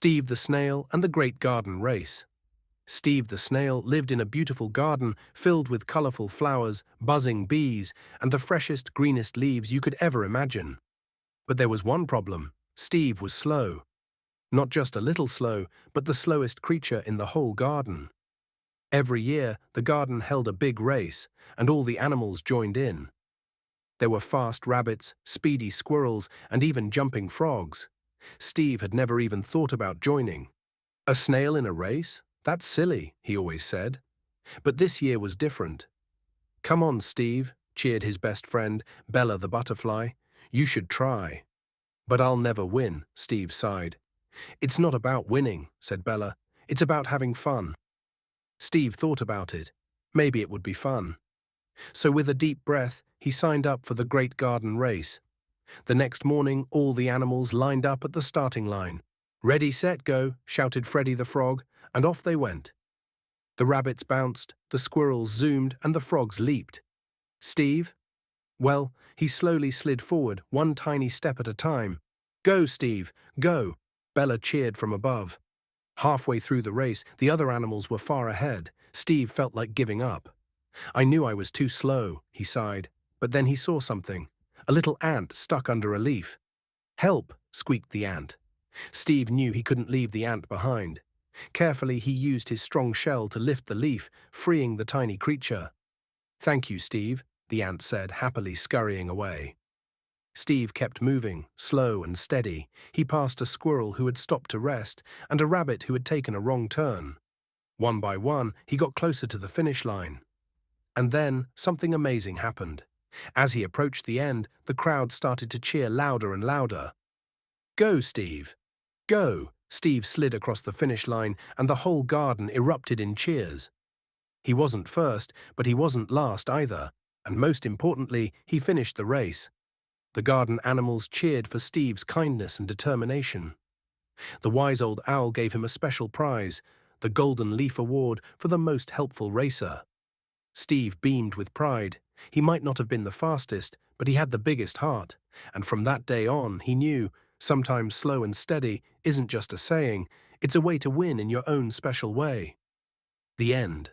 Steve the Snail and the Great Garden Race. Steve the Snail lived in a beautiful garden filled with colorful flowers, buzzing bees, and the freshest, greenest leaves you could ever imagine. But there was one problem. Steve was slow. Not just a little slow, but the slowest creature in the whole garden. Every year, the garden held a big race, and all the animals joined in. There were fast rabbits, speedy squirrels, and even jumping frogs. Steve had never even thought about joining. A snail in a race? That's silly, he always said. But this year was different. "Come on, Steve," cheered his best friend, Bella the butterfly. "You should try." "But I'll never win," Steve sighed. "It's not about winning," said Bella. "It's about having fun." Steve thought about it. Maybe it would be fun. So with a deep breath, he signed up for the Great Garden Race. The next morning, all the animals lined up at the starting line. "Ready, set, go," shouted Freddy the Frog, and off they went. The rabbits bounced, the squirrels zoomed, and the frogs leaped. Steve? Well, he slowly slid forward, one tiny step at a time. "Go, Steve, go!" Bella cheered from above. Halfway through the race, the other animals were far ahead. Steve felt like giving up. "I knew I was too slow," he sighed. But then he saw something. A little ant stuck under a leaf. "Help!" squeaked the ant. Steve knew he couldn't leave the ant behind. Carefully, he used his strong shell to lift the leaf, freeing the tiny creature. "Thank you, Steve," the ant said, happily scurrying away. Steve kept moving, slow and steady. He passed a squirrel who had stopped to rest and a rabbit who had taken a wrong turn. One by one, he got closer to the finish line. And then, something amazing happened. As he approached the end, the crowd started to cheer louder and louder. "Go, Steve! Go!" Steve slid across the finish line, and the whole garden erupted in cheers. He wasn't first, but he wasn't last either, and most importantly, he finished the race. The garden animals cheered for Steve's kindness and determination. The wise old owl gave him a special prize, the Golden Leaf Award for the most helpful racer. Steve beamed with pride. He might not have been the fastest, but he had the biggest heart, and from that day on, he knew sometimes slow and steady isn't just a saying, it's a way to win in your own special way. The end.